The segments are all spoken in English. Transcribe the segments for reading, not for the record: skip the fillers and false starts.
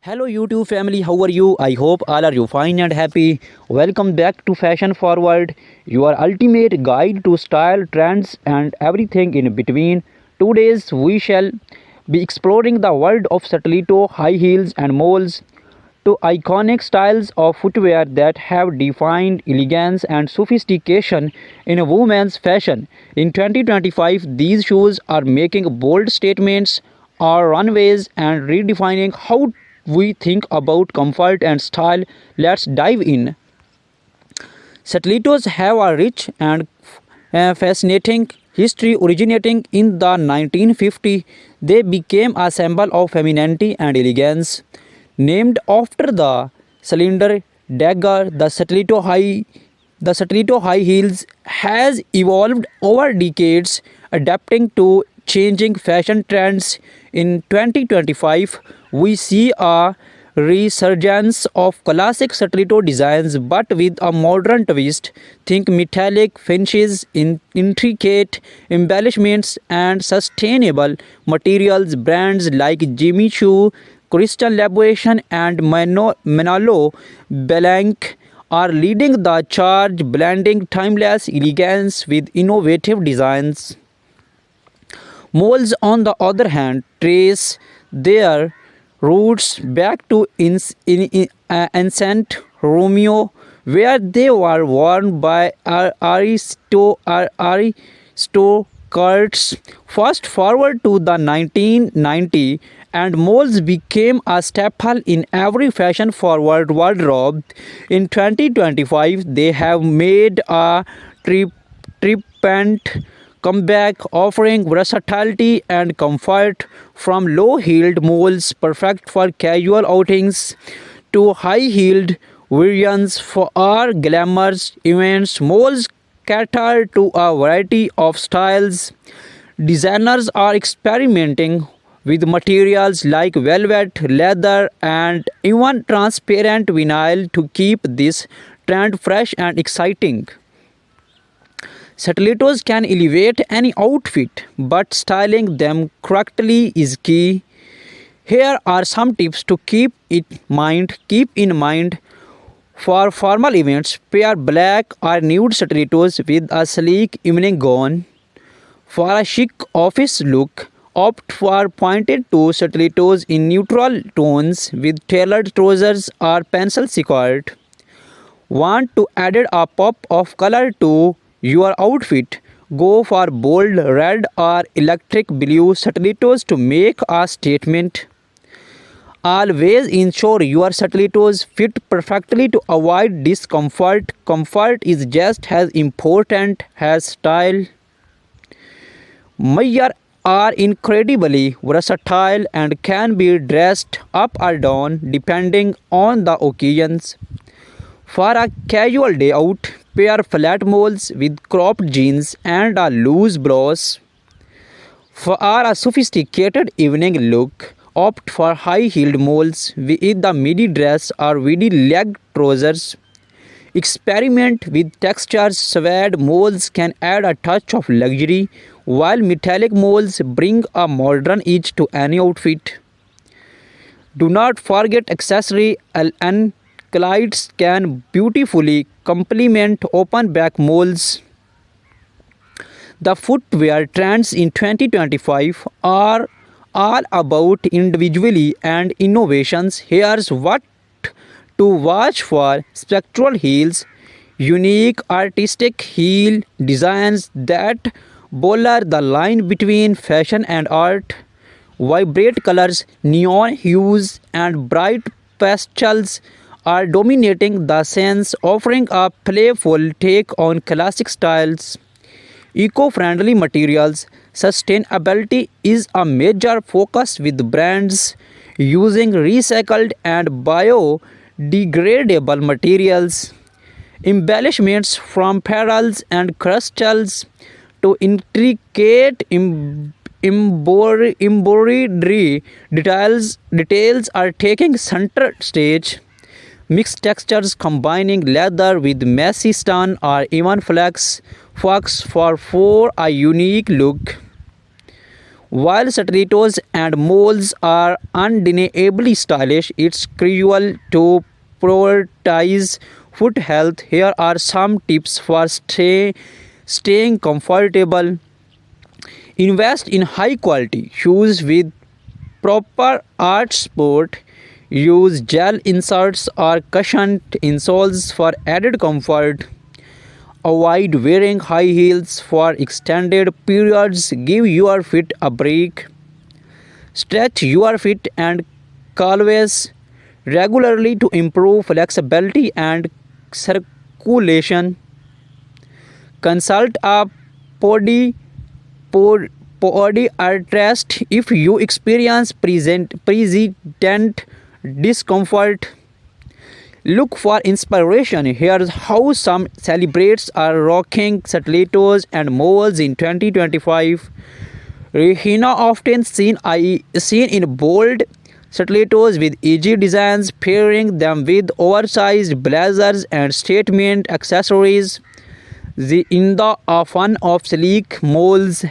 Hello YouTube family, how are you? I hope all are you fine and happy. Welcome back to Fashion Forward, your ultimate guide to style, trends and everything in between. Today we shall be exploring the world of stiletto, high heels and moles, two iconic styles of footwear that have defined elegance and sophistication in women's fashion. In 2025, these shoes are making bold statements on runways and redefining how we think about comfort and style. Let's dive in. Stilettos have a rich and fascinating history. Originating in the 1950s, they became a symbol of femininity and elegance. Named after the cylinder dagger, the stiletto high heels has evolved over decades, adapting to changing fashion trends. In 2025, we see a resurgence of classic stiletto designs but with a modern twist. Think metallic finishes, intricate embellishments, and sustainable materials. Brands like Jimmy Choo, Crystal Labuation, and Manolo Blanc are leading the charge, blending timeless elegance with innovative designs. Moles, on the other hand, trace their roots back to ancient Romeo, where they were worn by aristocrats. Fast forward to the 1990s, and moles became a staple in every fashion-forward wardrobe. In 2025, they have made a triumphant comeback, offering versatility and comfort. From low-heeled moles perfect for casual outings to high-heeled variants for our glamorous events, moles cater to a variety of styles. Designers are experimenting with materials like velvet, leather, and even transparent vinyl to keep this trend fresh and exciting. Stilettos can elevate any outfit, but styling them correctly is key. Here are some tips to keep in mind for formal events. Pair black or nude stilettos with a sleek evening gown. For a chic office look, opt for pointed toe stilettos in neutral tones with tailored trousers or pencil skirt. Want to add a pop of color to your outfit? Go for bold red or electric blue stilettos to make a statement. Always ensure your stilettos fit perfectly to avoid discomfort. Comfort is just as important as style. Mayar are incredibly versatile and can be dressed up or down depending on the occasions. For a casual day out, pair flat moles with cropped jeans and a loose blouse. For a sophisticated evening look, opt for high-heeled moles with the midi dress or midi leg trousers. Experiment with textures. Suede moles can add a touch of luxury, while metallic moles bring a modern edge to any outfit. Do not forget accessory. Anklites can beautifully complement open back moles. The footwear trends in 2025 are all about individuality and innovations. Here's what to watch for: spectral heels, unique artistic heel designs that blur the line between fashion and art. Vibrant colors, neon hues, and bright pastels are dominating the scenes, offering a playful take on classic styles. Eco-friendly materials. Sustainability is a major focus with brands using recycled and biodegradable materials. Embellishments from pearls and crystals to intricate embroidery details are taking center stage. Mixed textures combining leather with messy stone or even flax for a unique look. While stilettos and moles are undeniably stylish, it's crucial to prioritize foot health. Here are some tips for staying comfortable. Invest in high quality shoes with proper art support. Use gel inserts or cushioned insoles for added comfort. Avoid wearing high heels for extended periods. Give your feet a break. Stretch your feet and calves regularly to improve flexibility and circulation. Consult a podi, podiatrist if you experience persistent discomfort. Look for inspiration. Here's how some celebrities are rocking stilettos and moles in 2025. Rihanna often seen in bold stilettos with edgy designs, pairing them with oversized blazers and statement accessories. In the fun of sleek moles,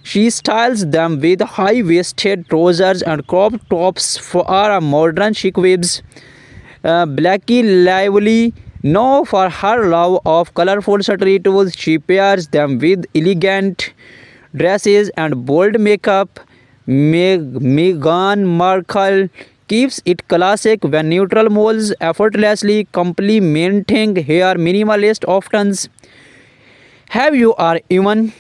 she styles them with high-waisted trousers and crop tops for a modern chic vibes. Blackie Lively, known for her love of colorful stilettos, she pairs them with elegant dresses and bold makeup. Meghan Markle keeps it classic when neutral moles effortlessly complementing her minimalist options. Have you or even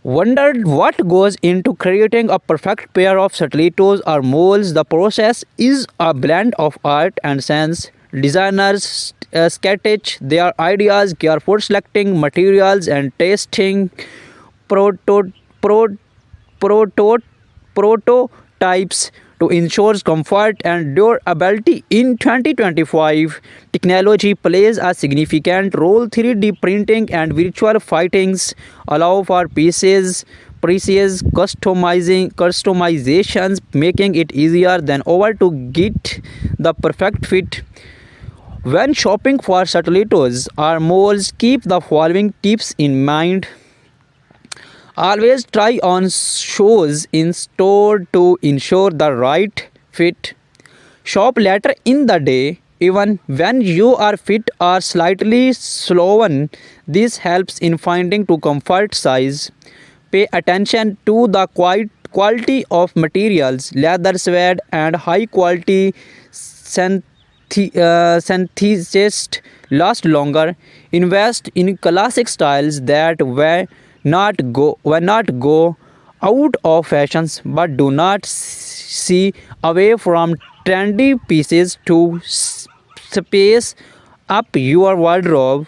wondered what goes into creating a perfect pair of stilettos or moles? The process is a blend of art and science. Designers sketch their ideas, carefully selecting materials and testing proto- pro- proto- prototypes to ensure comfort and durability. In 2025, technology plays a significant role. 3D printing and virtual fittings allow for precise customizations, making it easier than ever to get the perfect fit. When shopping for stilettos or moles, keep the following tips in mind. Always try on shoes in store to ensure the right fit. Shop later in the day, even when your feet are slightly swollen. This helps in finding to comfort size. Pay attention to the quality of materials. Leather, suede, and high quality synthesists last longer. Invest in classic styles that will not go out of fashions, but do not see away from trendy pieces to space up your wardrobe.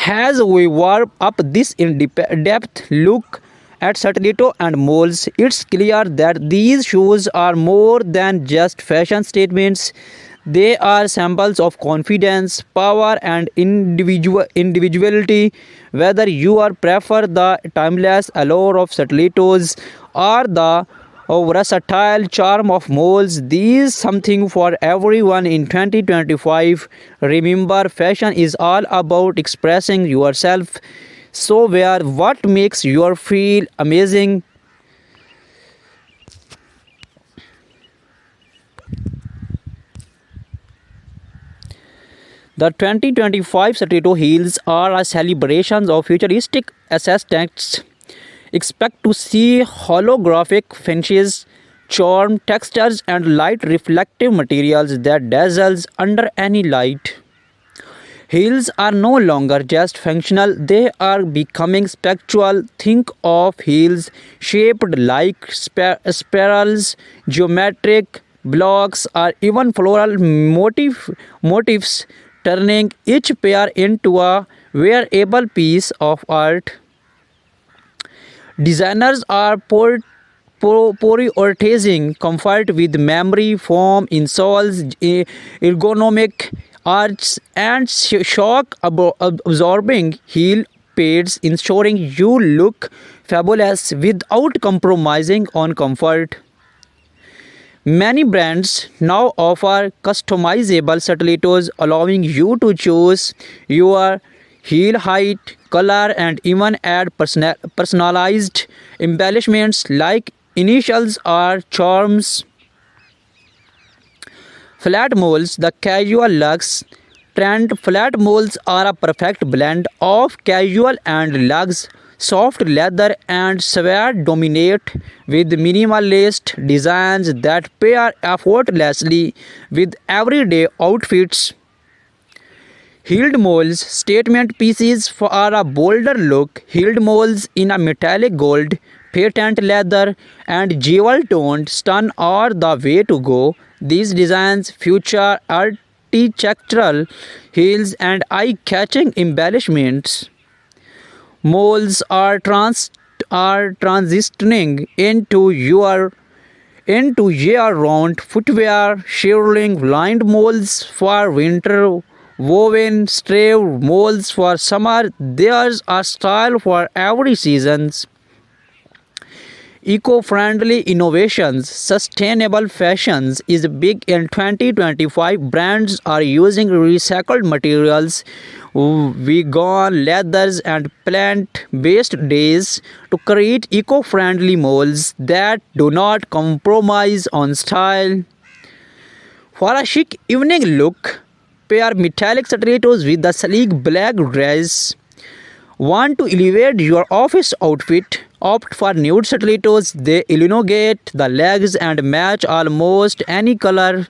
As we warm up this in-depth look at stiletto and moles, it's clear that these shoes are more than just fashion statements. They are symbols of confidence, power, and individuality. Whether you are prefer the timeless allure of stilettos or the versatile charm of moles, these something for everyone in 2025. Remember, fashion is all about expressing yourself. So wear what makes you feel amazing. The 2025 stiletto heels are a celebration of futuristic aesthetics. Expect to see holographic finishes, charm textures, and light reflective materials that dazzles under any light. Heels are no longer just functional, they are becoming spectral. Think of heels shaped like spirals, geometric blocks, or even floral motifs, turning each pair into a wearable piece of art. Designers are prioritizing comfort with memory foam insoles, ergonomic arches, and shock absorbing heel pads, ensuring you look fabulous without compromising on comfort. Many brands now offer customizable stilettos, allowing you to choose your heel height, color, and even add personalized embellishments like initials or charms. Flat moles, the casual luxe trend. Flat moles are a perfect blend of casual and luxe. Soft leather and suede dominate with minimalist designs that pair effortlessly with everyday outfits. Heeled moles, statement pieces for a bolder look. Heeled moles in a metallic gold, patent leather, and jewel toned stun are the way to go. These designs feature architectural heels and eye catching embellishments. Moles are transitioning into year-round footwear, shearling lined moles for winter, woven stave moles for summer. There's a style for every season. Eco-friendly innovations, sustainable fashions is big in 2025. Brands are using recycled materials, vegan leathers, and plant-based dyes to create eco-friendly molds that do not compromise on style. For a chic evening look, pair metallic stilettos with the sleek black dress. Want to elevate your office outfit? Opt for nude stilettos. They elongate the legs and match almost any color.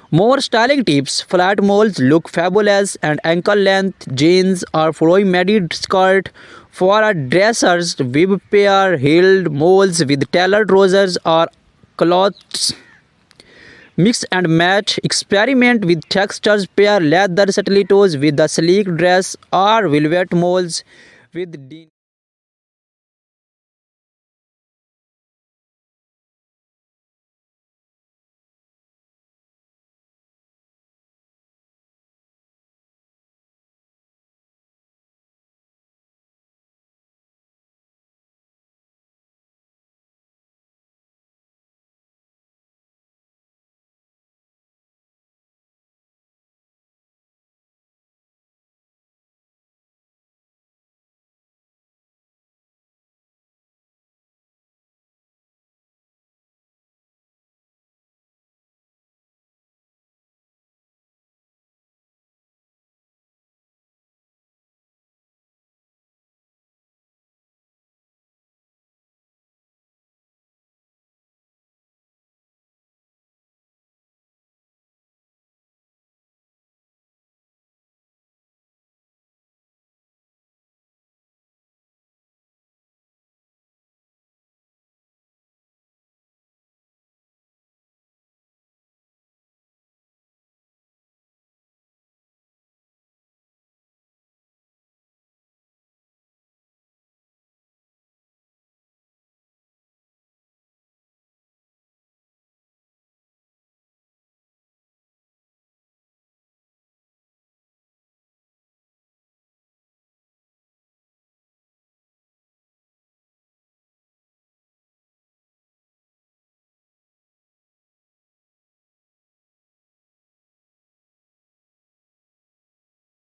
More styling tips. Flat moles look fabulous and ankle length jeans or flowy midi skirt. For a dressers, bib pair heeled moles with tailored trousers or cloths. Mix and match. Experiment with textures. Pair leather stilettos with the sleek dress or velvet moles with denim.